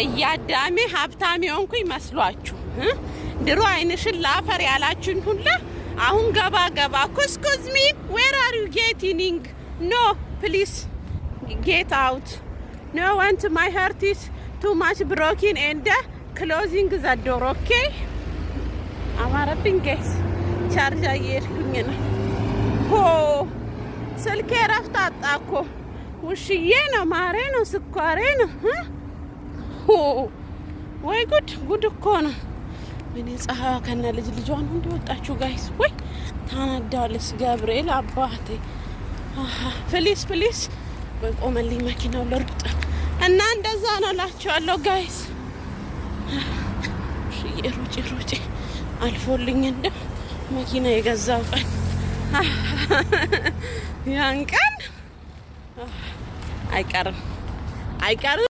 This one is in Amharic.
እያዳሜ ሀብታም ሆንኩኝ መስሏችሁ ድሮ አይንሽን ላፈር ያላችሁኝ ሁላ አሁን ገባ ገባ ኩስኩዝ ሚ where are you getting no please get out no want my heart is too much broken and closing the door okay አማረብኝ ጋይስ ቻርጅ አየርኩኝ ነው ሆ ስልኬ ረፍት አጣኮ ውሽዬ ነው ማሬ ነው ስኳሬ ነው ሆ ወይ ጉድ እኮ ነው ምን ፀሐዋ ከነ ልጇን እንደወጣችሁ ጋይስ ወይ ታናዳለስ ገብርኤል አባቴ ፕሊስ ወይ ቆመልኝ መኪናው ለሩጥ እና እንደዛ ነው ላችኋለሁ ጋይስ ሩጪ አልፎልኝ እንደ መኪና የገዛው ቀን ያን ቀን አይቀርም